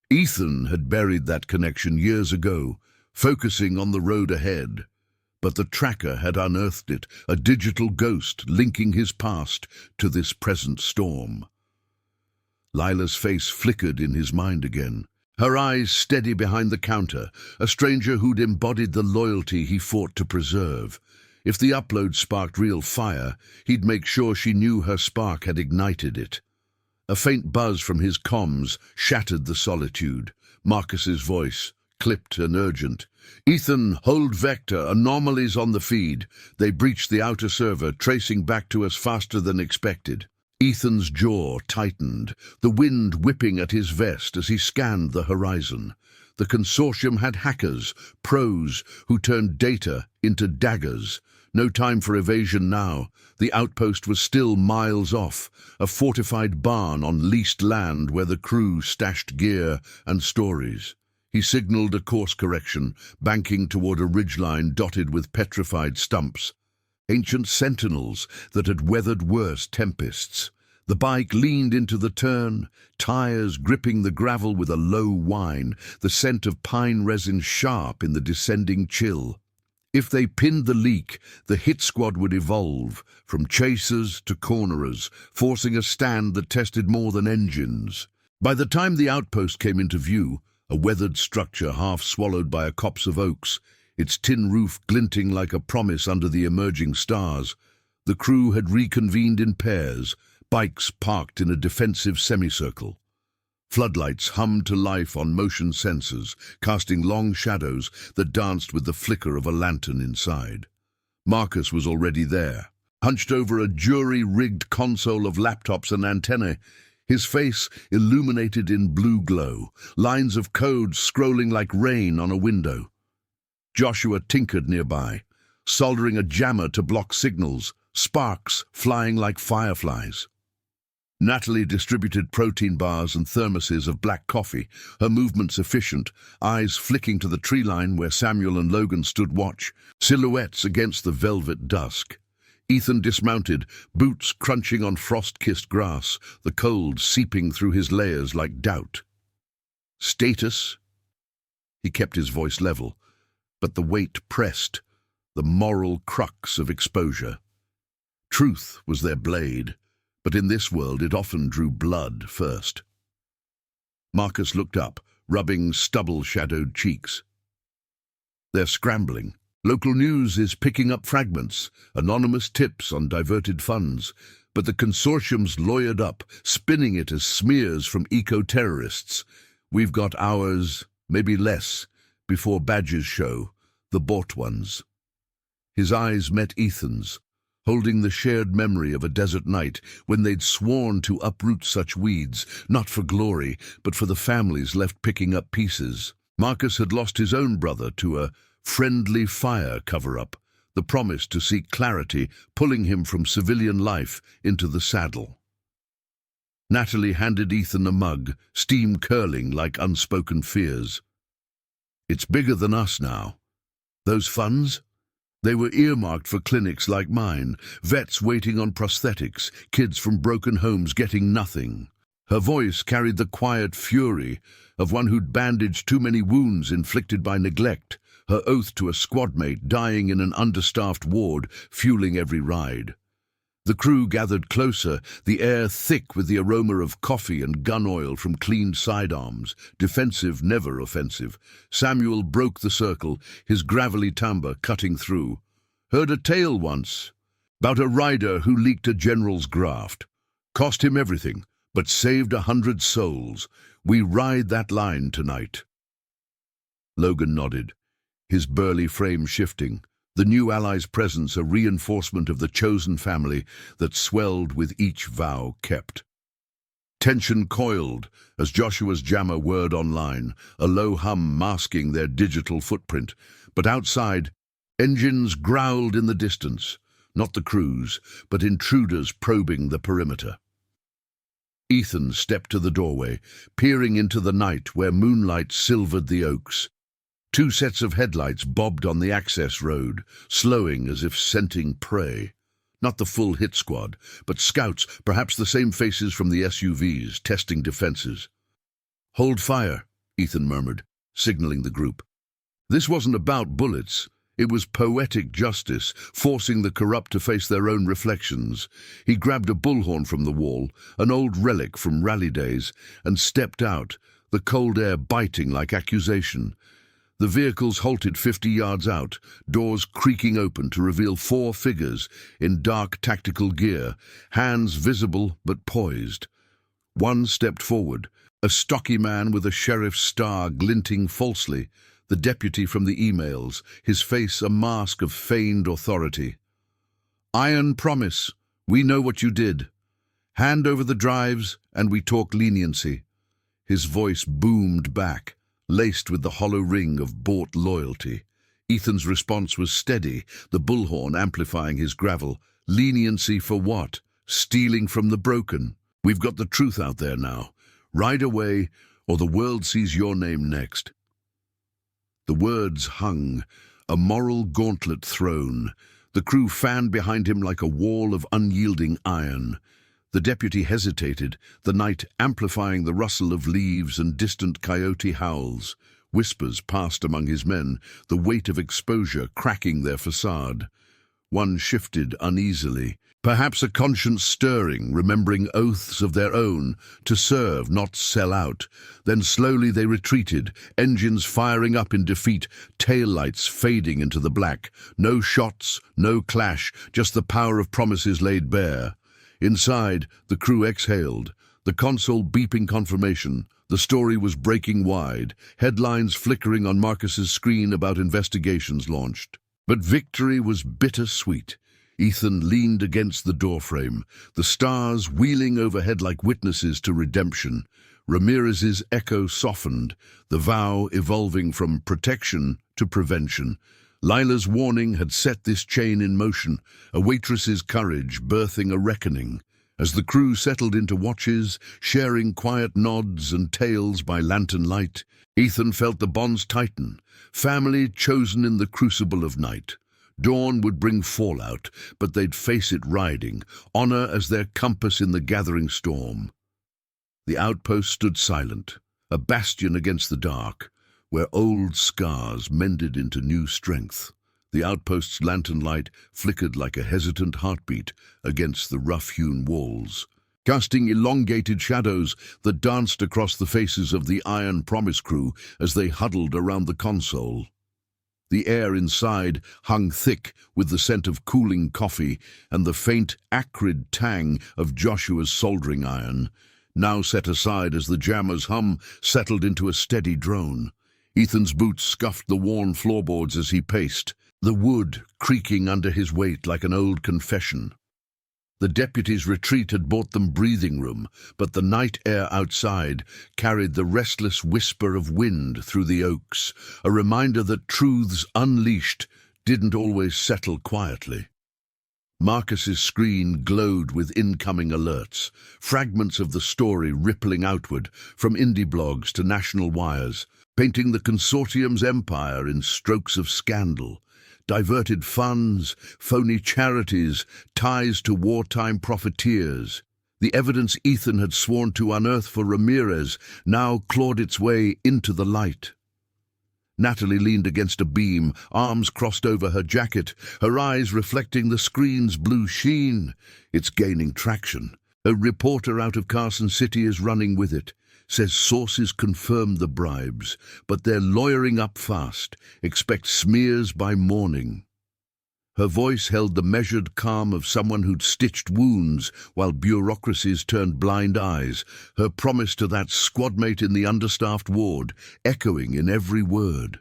Ethan had buried that connection years ago, focusing on the road ahead. But the tracker had unearthed it, a digital ghost linking his past to this present storm. Lila's face flickered in his mind again, her eyes steady behind the counter, a stranger who'd embodied the loyalty he fought to preserve. If the upload sparked real fire, he'd make sure she knew her spark had ignited it. A faint buzz from his comms shattered the solitude. Marcus's voice, clipped and urgent. "Ethan, hold vector, anomalies on the feed. They breached the outer server, tracing back to us faster than expected." Ethan's jaw tightened, the wind whipping at his vest as he scanned the horizon. The consortium had hackers, pros, who turned data into daggers. No time for evasion now. The outpost was still miles off, a fortified barn on leased land where the crew stashed gear and stories. He signaled a course correction, banking toward a ridgeline dotted with petrified stumps. Ancient sentinels that had weathered worse tempests. The bike leaned into the turn, tires gripping the gravel with a low whine, the scent of pine resin sharp in the descending chill. If they pinned the leak, the hit squad would evolve, from chasers to cornerers, forcing a stand that tested more than engines. By the time the outpost came into view, a weathered structure half swallowed by a copse of oaks, its tin roof glinting like a promise under the emerging stars, the crew had reconvened in pairs, bikes parked in a defensive semicircle. Floodlights hummed to life on motion sensors, casting long shadows that danced with the flicker of a lantern inside. Marcus was already there, hunched over a jury-rigged console of laptops and antennae, his face illuminated in blue glow, lines of code scrolling like rain on a window. Joshua tinkered nearby, soldering a jammer to block signals, sparks flying like fireflies. Natalie distributed protein bars and thermoses of black coffee, her movements efficient, eyes flicking to the tree line where Samuel and Logan stood watch, silhouettes against the velvet dusk. Ethan dismounted, boots crunching on frost-kissed grass, the cold seeping through his layers like doubt. Status? He kept his voice level, but the weight pressed, the moral crux of exposure. Truth was their blade, but in this world it often drew blood first. Marcus looked up, rubbing stubble-shadowed cheeks. They're scrambling. Local news is picking up fragments, anonymous tips on diverted funds, but the consortium's lawyered up, spinning it as smears from eco-terrorists. We've got hours, maybe less, before badges show, the bought ones. His eyes met Ethan's, holding the shared memory of a desert night when they'd sworn to uproot such weeds, not for glory, but for the families left picking up pieces. Marcus had lost his own brother to a friendly fire cover-up, the promise to seek clarity, pulling him from civilian life into the saddle. Natalie handed Ethan a mug, steam curling like unspoken fears. "It's bigger than us now. Those funds? They were earmarked for clinics like mine, vets waiting on prosthetics, kids from broken homes getting nothing. Her voice carried the quiet fury of one who'd bandaged too many wounds inflicted by neglect, her oath to a squadmate dying in an understaffed ward, fueling every ride. The crew gathered closer, the air thick with the aroma of coffee and gun oil from cleaned sidearms, defensive, never offensive. Samuel broke the circle, his gravelly timbre cutting through. Heard a tale once, about a rider who leaked a general's graft. Cost him everything, but saved 100 souls. We ride that line tonight. Logan nodded, his burly frame shifting, the new ally's presence a reinforcement of the chosen family that swelled with each vow kept. Tension coiled as Joshua's jammer whirred online, a low hum masking their digital footprint. But outside, engines growled in the distance, not the crews, but intruders probing the perimeter. Ethan stepped to the doorway, peering into the night where moonlight silvered the oaks. 2 sets of headlights bobbed on the access road, slowing as if scenting prey. Not the full hit squad, but scouts, perhaps the same faces from the SUVs, testing defenses. "Hold fire," Ethan murmured, signaling the group. This wasn't about bullets. It was poetic justice, forcing the corrupt to face their own reflections. He grabbed a bullhorn from the wall, an old relic from rally days, and stepped out, the cold air biting like accusation. The vehicles halted 50 yards out, doors creaking open to reveal 4 figures in dark tactical gear, hands visible but poised. One stepped forward, a stocky man with a sheriff's star glinting falsely, the deputy from the emails, his face a mask of feigned authority. "Iron promise, we know what you did. Hand over the drives and we talk leniency." His voice boomed back, laced with the hollow ring of bought loyalty. Ethan's response was steady, the bullhorn amplifying his gravel. "Leniency for what? Stealing from the broken? We've got the truth out there now. Ride away, or the world sees your name next." The words hung, a moral gauntlet thrown. The crew fanned behind him like a wall of unyielding iron. The deputy hesitated, the night amplifying the rustle of leaves and distant coyote howls. Whispers passed among his men, the weight of exposure cracking their facade. One shifted uneasily, perhaps a conscience stirring, remembering oaths of their own, to serve, not sell out. Then slowly they retreated, engines firing up in defeat, taillights fading into the black. No shots, no clash, just the power of promises laid bare. Inside, the crew exhaled, the console beeping confirmation. The story was breaking wide, headlines flickering on Marcus's screen about investigations launched. But victory was bittersweet. Ethan leaned against the doorframe, the stars wheeling overhead like witnesses to redemption. Ramirez's echo softened, the vow evolving from protection to prevention. Lila's warning had set this chain in motion, a waitress's courage birthing a reckoning. As the crew settled into watches, sharing quiet nods and tales by lantern light, Ethan felt the bonds tighten, family chosen in the crucible of night. Dawn would bring fallout, but they'd face it riding, honor as their compass in the gathering storm. The outpost stood silent, a bastion against the dark, where old scars mended into new strength. The outpost's lantern light flickered like a hesitant heartbeat against the rough-hewn walls, casting elongated shadows that danced across the faces of the Iron Promise crew as they huddled around the console. The air inside hung thick with the scent of cooling coffee and the faint, acrid tang of Joshua's soldering iron, now set aside as the jammer's hum settled into a steady drone. Ethan's boots scuffed the worn floorboards as he paced, the wood creaking under his weight like an old confession. The deputy's retreat had bought them breathing room, but the night air outside carried the restless whisper of wind through the oaks, a reminder that truths unleashed didn't always settle quietly. Marcus's screen glowed with incoming alerts, fragments of the story rippling outward, from indie blogs to national wires, painting the consortium's empire in strokes of scandal. Diverted funds, phony charities, ties to wartime profiteers. The evidence Ethan had sworn to unearth for Ramirez now clawed its way into the light. Natalie leaned against a beam, arms crossed over her jacket, her eyes reflecting the screen's blue sheen. It's gaining traction. A reporter out of Carson City is running with it. Says sources confirm the bribes, but they're lawyering up fast. Expect smears by morning. Her voice held the measured calm of someone who'd stitched wounds while bureaucracies turned blind eyes, her promise to that squadmate in the understaffed ward echoing in every word.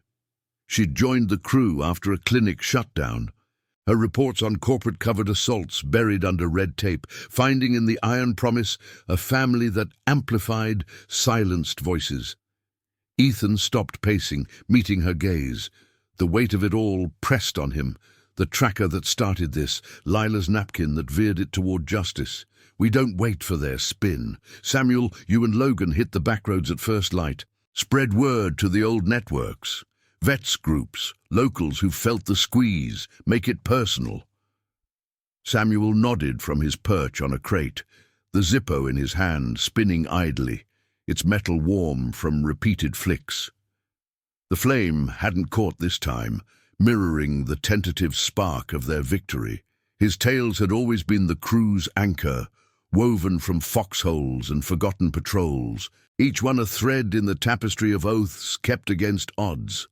She'd joined the crew after a clinic shutdown. Her reports on corporate-covered assaults buried under red tape, finding in the iron promise a family that amplified silenced voices. Ethan stopped pacing, meeting her gaze. The weight of it all pressed on him. The tracker that started this, Lila's napkin that veered it toward justice. We don't wait for their spin. Samuel, you and Logan hit the backroads at first light. Spread word to the old networks. Vets groups, locals who felt the squeeze. Make it personal. Samuel nodded from his perch on a crate, the Zippo in his hand spinning idly, its metal warm from repeated flicks. The flame hadn't caught this time, mirroring the tentative spark of their victory. His tales had always been the crew's anchor, woven from foxholes and forgotten patrols, each one a thread in the tapestry of oaths kept against odds.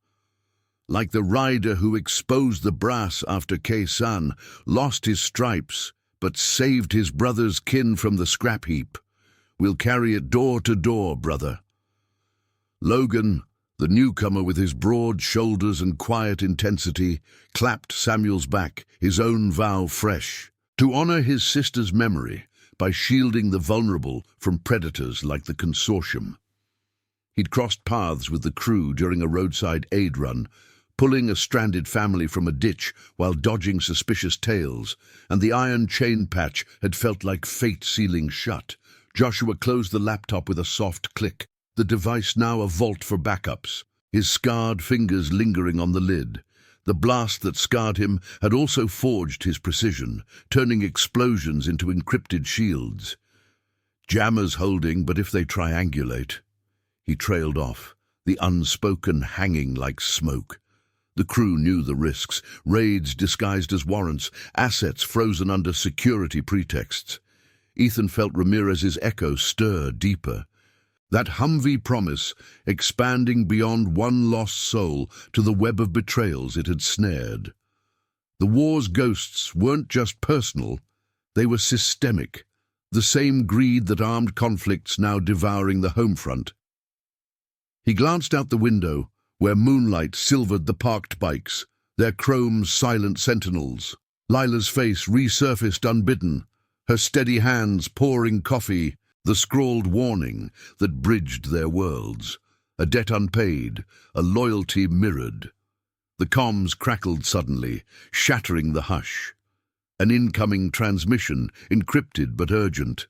Like the rider who exposed the brass after Khe-San, lost his stripes, but saved his brother's kin from the scrap heap. We'll carry it door to door, brother. Logan, the newcomer with his broad shoulders and quiet intensity, clapped Samuel's back, his own vow fresh, to honor his sister's memory by shielding the vulnerable from predators like the consortium. He'd crossed paths with the crew during a roadside aid run, pulling a stranded family from a ditch while dodging suspicious tails, and the iron chain patch had felt like fate sealing shut. Joshua closed the laptop with a soft click, the device now a vault for backups, his scarred fingers lingering on the lid. The blast that scarred him had also forged his precision, turning explosions into encrypted shields. Jammers holding, but if they triangulate... He trailed off, the unspoken hanging like smoke. The crew knew the risks, raids disguised as warrants, assets frozen under security pretexts. Ethan felt Ramirez's echo stir deeper. That Humvee promise, expanding beyond one lost soul to the web of betrayals it had snared. The war's ghosts weren't just personal, they were systemic, the same greed that armed conflicts now devouring the home front. He glanced out the window, where moonlight silvered the parked bikes, their chrome silent sentinels. Lila's face resurfaced unbidden, her steady hands pouring coffee, the scrawled warning that bridged their worlds. A debt unpaid, a loyalty mirrored. The comms crackled suddenly, shattering the hush. An incoming transmission, encrypted but urgent.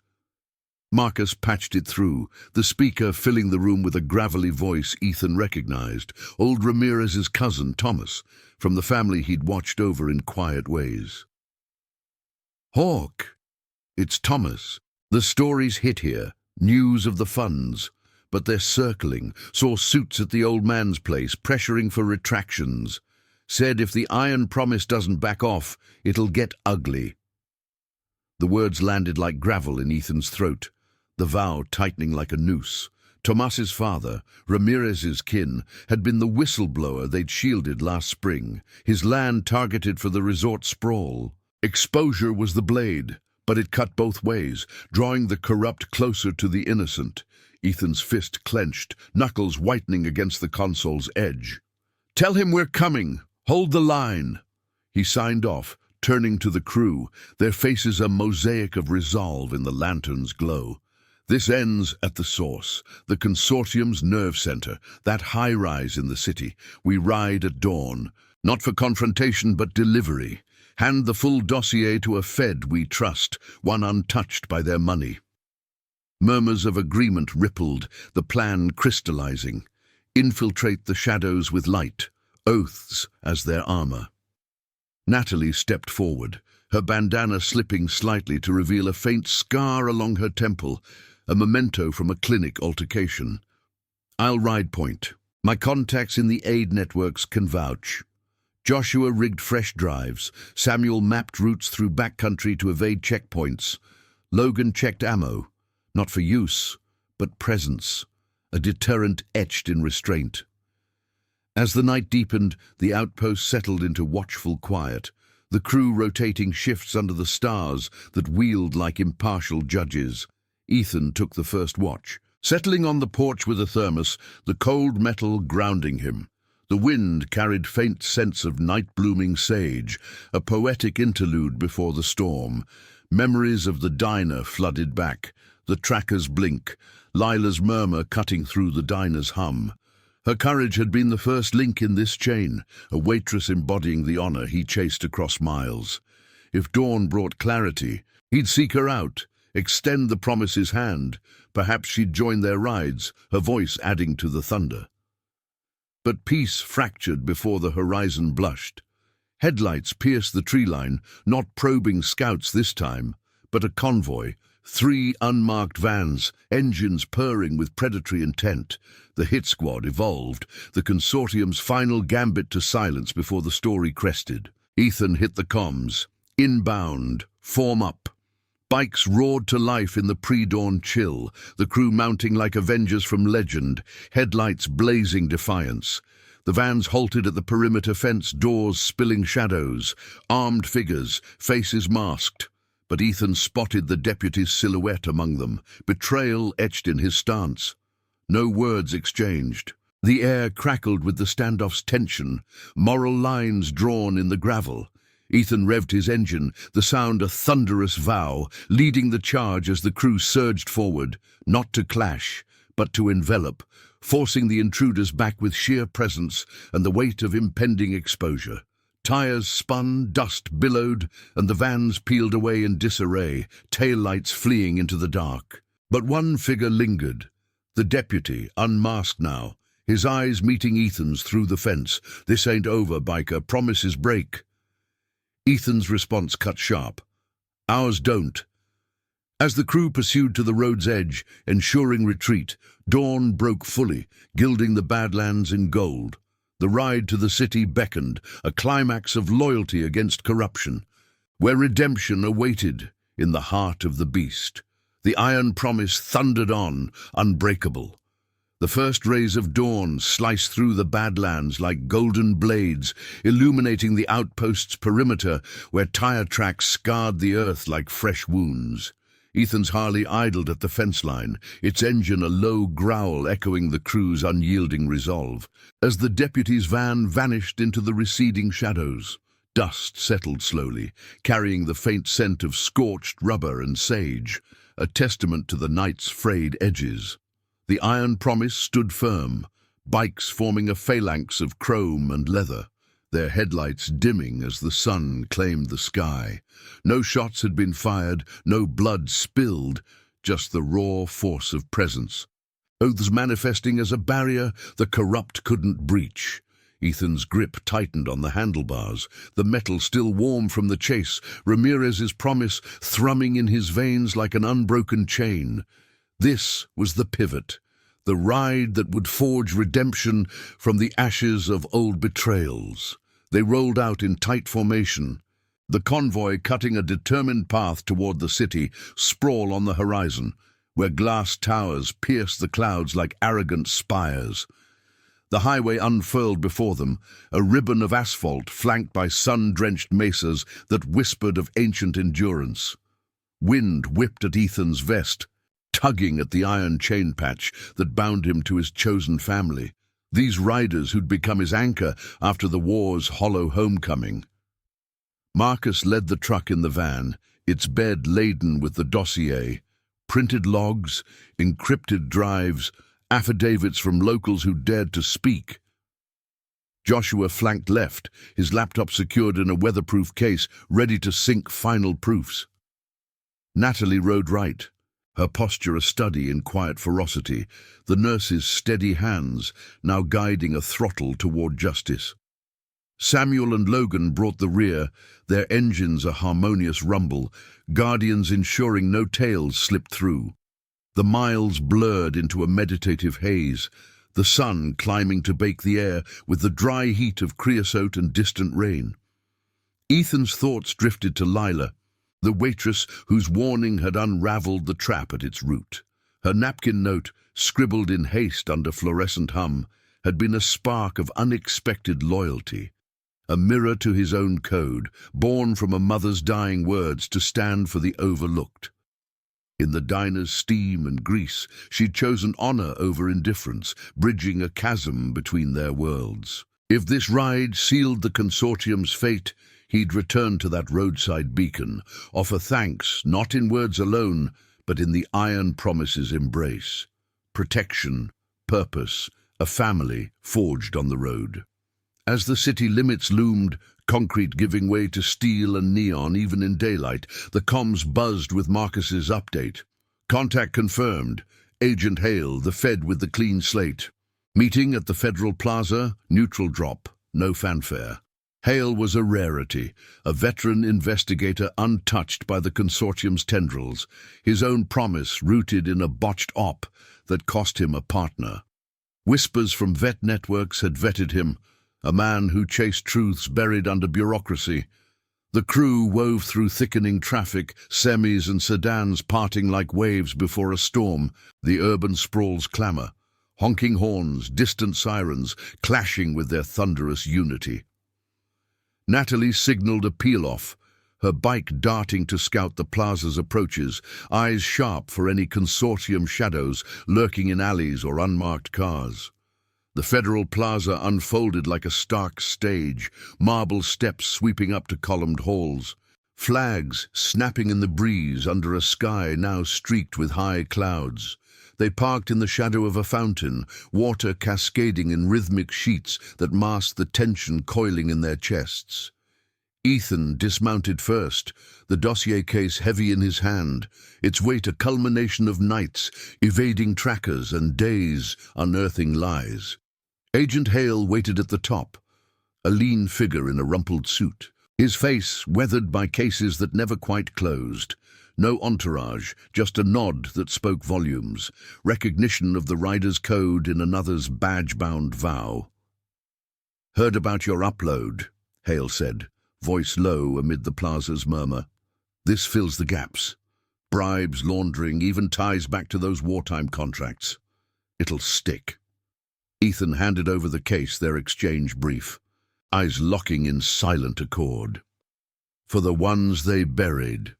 Marcus patched it through, the speaker filling the room with a gravelly voice Ethan recognized, old Ramirez's cousin Thomas, from the family he'd watched over in quiet ways. Hawk! It's Thomas. The stories hit here, news of the funds, but they're circling, saw suits at the old man's place, pressuring for retractions. Said if the iron promise doesn't back off, it'll get ugly. The words landed like gravel in Ethan's throat, the vow tightening like a noose. Tomas's father, Ramirez's kin, had been the whistleblower they'd shielded last spring, his land targeted for the resort sprawl. Exposure was the blade, but it cut both ways, drawing the corrupt closer to the innocent. Ethan's fist clenched, knuckles whitening against the console's edge. "Tell him we're coming! Hold the line!" He signed off, turning to the crew, their faces a mosaic of resolve in the lantern's glow. This ends at the source, the consortium's nerve center, that high-rise in the city. We ride at dawn, not for confrontation but delivery. Hand the full dossier to a Fed we trust, one untouched by their money. Murmurs of agreement rippled, the plan crystallizing. Infiltrate the shadows with light, oaths as their armor. Natalie stepped forward, her bandana slipping slightly to reveal a faint scar along her temple, a memento from a clinic altercation. "I'll ride point. My contacts in the aid networks can vouch." Joshua rigged fresh drives. Samuel mapped routes through backcountry to evade checkpoints. Logan checked ammo, not for use, but presence, a deterrent etched in restraint. As the night deepened, the outpost settled into watchful quiet, the crew rotating shifts under the stars that wheeled like impartial judges. Ethan took the first watch, settling on the porch with a thermos, the cold metal grounding him. The wind carried faint scents of night-blooming sage, a poetic interlude before the storm. Memories of the diner flooded back, the tracker's blink, Lila's murmur cutting through the diner's hum. Her courage had been the first link in this chain, a waitress embodying the honor he chased across miles. If dawn brought clarity, he'd seek her out, extend the promise's hand. Perhaps she'd join their rides, her voice adding to the thunder. But peace fractured before the horizon blushed. Headlights pierced the tree line, not probing scouts this time, but a convoy, 3 unmarked vans, engines purring with predatory intent. The hit squad evolved, the consortium's final gambit to silence before the story crested. Ethan hit the comms. Inbound, form up. Bikes roared to life in the pre-dawn chill, the crew mounting like Avengers from legend, headlights blazing defiance. The vans halted at the perimeter fence, doors spilling shadows, armed figures, faces masked. But Ethan spotted the deputy's silhouette among them, betrayal etched in his stance. No words exchanged. The air crackled with the standoff's tension, moral lines drawn in the gravel. Ethan revved his engine, the sound a thunderous vow, leading the charge as the crew surged forward, not to clash, but to envelop, forcing the intruders back with sheer presence and the weight of impending exposure. Tires spun, dust billowed, and the vans peeled away in disarray, taillights fleeing into the dark. But one figure lingered, the deputy, unmasked now, his eyes meeting Ethan's through the fence. "This ain't over, biker. Promises break." Ethan's response cut sharp. "Ours don't." As the crew pursued to the road's edge, ensuring retreat, dawn broke fully, gilding the Badlands in gold. The ride to the city beckoned, a climax of loyalty against corruption, where redemption awaited in the heart of the beast. The iron promise thundered on, unbreakable. The first rays of dawn sliced through the Badlands like golden blades, illuminating the outpost's perimeter where tire tracks scarred the earth like fresh wounds. Ethan's Harley idled at the fence line, its engine a low growl echoing the crew's unyielding resolve. As the deputy's van vanished into the receding shadows, dust settled slowly, carrying the faint scent of scorched rubber and sage, a testament to the night's frayed edges. The iron promise stood firm, bikes forming a phalanx of chrome and leather, their headlights dimming as the sun claimed the sky. No shots had been fired, no blood spilled, just the raw force of presence. Oaths manifesting as a barrier the corrupt couldn't breach. Ethan's grip tightened on the handlebars, the metal still warm from the chase, Ramirez's promise thrumming in his veins like an unbroken chain. This was the pivot, the ride that would forge redemption from the ashes of old betrayals. They rolled out in tight formation, the convoy cutting a determined path toward the city, sprawl on the horizon, where glass towers pierced the clouds like arrogant spires. The highway unfurled before them, a ribbon of asphalt flanked by sun-drenched mesas that whispered of ancient endurance. Wind whipped at Ethan's vest, tugging at the iron chain patch that bound him to his chosen family, these riders who'd become his anchor after the war's hollow homecoming. Marcus led the truck in the van, its bed laden with the dossier, printed logs, encrypted drives, affidavits from locals who dared to speak. Joshua flanked left, his laptop secured in a weatherproof case, ready to sink final proofs. Natalie rode right, her posture a study in quiet ferocity, the nurse's steady hands now guiding a throttle toward justice. Samuel and Logan brought the rear, their engines a harmonious rumble, guardians ensuring no tails slipped through. The miles blurred into a meditative haze, the sun climbing to bake the air with the dry heat of creosote and distant rain. Ethan's thoughts drifted to Lila, the waitress whose warning had unraveled the trap at its root. Her napkin note, scribbled in haste under fluorescent hum, had been a spark of unexpected loyalty, a mirror to his own code, born from a mother's dying words to stand for the overlooked. In the diner's steam and grease, she'd chosen honor over indifference, bridging a chasm between their worlds. If this ride sealed the consortium's fate, he'd return to that roadside beacon, offer thanks not in words alone, but in the iron promise's embrace. Protection, purpose, a family forged on the road. As the city limits loomed, concrete giving way to steel and neon even in daylight, the comms buzzed with Marcus's update. Contact confirmed. Agent Hale, the Fed with the clean slate. Meeting at the Federal Plaza, neutral drop, no fanfare. Hale was a rarity, a veteran investigator untouched by the consortium's tendrils, his own promise rooted in a botched op that cost him a partner. Whispers from vet networks had vetted him, a man who chased truths buried under bureaucracy. The crew wove through thickening traffic, semis and sedans parting like waves before a storm, the urban sprawl's clamor, honking horns, distant sirens, clashing with their thunderous unity. Natalie signaled a peel-off, her bike darting to scout the plaza's approaches, eyes sharp for any consortium shadows lurking in alleys or unmarked cars. The Federal Plaza unfolded like a stark stage, marble steps sweeping up to columned halls, flags snapping in the breeze under a sky now streaked with high clouds. They parked in the shadow of a fountain, water cascading in rhythmic sheets that masked the tension coiling in their chests. Ethan dismounted first, the dossier case heavy in his hand, its weight a culmination of nights, evading trackers and days unearthing lies. Agent Hale waited at the top, a lean figure in a rumpled suit, his face weathered by cases that never quite closed. No entourage, just a nod that spoke volumes, recognition of the rider's code in another's badge-bound vow. "Heard about your upload," Hale said, voice low amid the plaza's murmur. "This fills the gaps. Bribes, laundering, even ties back to those wartime contracts. It'll stick." Ethan handed over the case, their exchange brief, eyes locking in silent accord. For the ones they buried.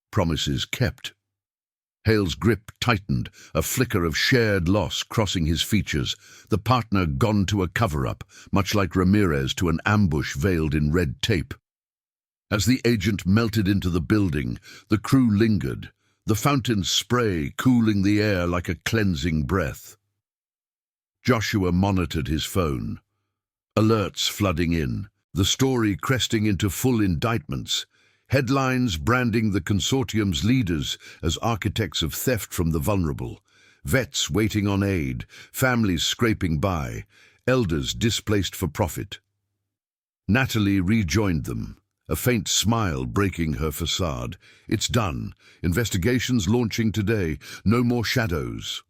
Promises kept. Hale's grip tightened, a flicker of shared loss crossing his features, the partner gone to a cover-up, much like Ramirez to an ambush veiled in red tape. As the agent melted into the building, the crew lingered, the fountain's spray cooling the air like a cleansing breath. Joshua monitored his phone. Alerts flooding in, the story cresting into full indictments, headlines branding the consortium's leaders as architects of theft from the vulnerable, vets waiting on aid, families scraping by, elders displaced for profit. Natalie rejoined them, a faint smile breaking her facade. "It's done. Investigations launching today. No more shadows."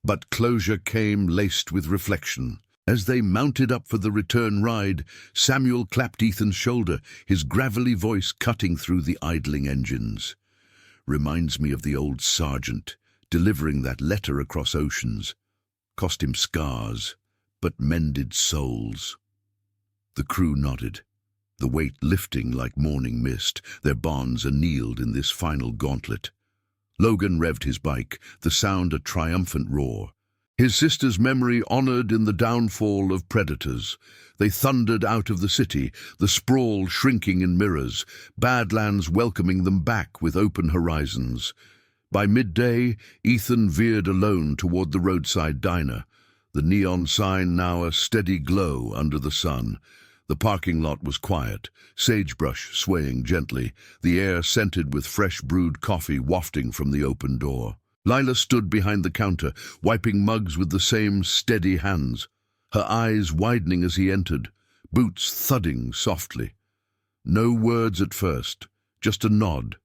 But closure came laced with reflection. As they mounted up for the return ride, Samuel clapped Ethan's shoulder, his gravelly voice cutting through the idling engines. "Reminds me of the old sergeant, delivering that letter across oceans. Cost him scars, but mended souls." The crew nodded, the weight lifting like morning mist, their bonds annealed in this final gauntlet. Logan revved his bike, the sound a triumphant roar. His sister's memory honored in the downfall of predators. They thundered out of the city, the sprawl shrinking in mirrors, Badlands welcoming them back with open horizons. By midday, Ethan veered alone toward the roadside diner, the neon sign now a steady glow under the sun. The parking lot was quiet, sagebrush swaying gently, the air scented with fresh brewed coffee wafting from the open door. Lila stood behind the counter, wiping mugs with the same steady hands, her eyes widening as he entered, boots thudding softly. No words at first, just a nod,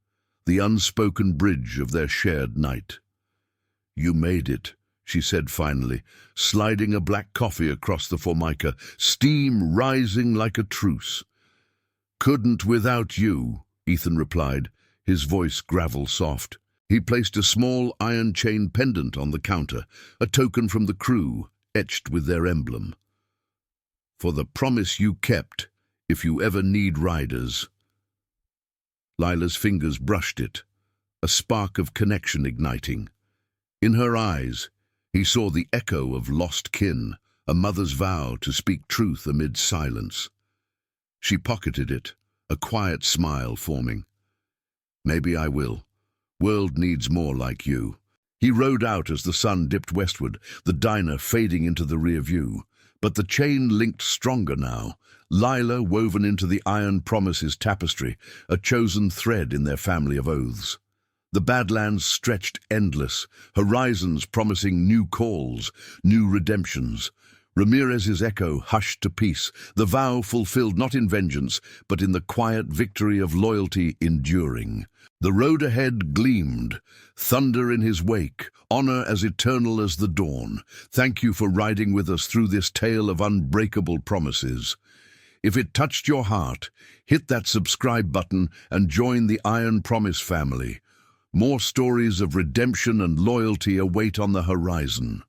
the unspoken bridge of their shared night. "You made it," she said finally, sliding a black coffee across the formica, steam rising like a truce. "Couldn't without you," Ethan replied, his voice gravel-soft. He placed a small iron chain pendant on the counter, a token from the crew, etched with their emblem. "For the promise you kept, if you ever need riders." Lila's fingers brushed it, a spark of connection igniting. In her eyes, he saw the echo of lost kin, a mother's vow to speak truth amid silence. She pocketed it, a quiet smile forming. "Maybe I will. World needs more like you." He rode out as the sun dipped westward, the diner fading into the rear view. But the chain linked stronger now, Lila woven into the iron promises tapestry, a chosen thread in their family of oaths. The Badlands stretched endless, horizons promising new calls, new redemptions. Ramirez's echo hushed to peace, the vow fulfilled not in vengeance, but in the quiet victory of loyalty enduring. The road ahead gleamed, thunder in his wake, honor as eternal as the dawn. Thank you for riding with us through this tale of unbreakable promises. If it touched your heart, hit that subscribe button and join the Iron Promise family. More stories of redemption and loyalty await on the horizon.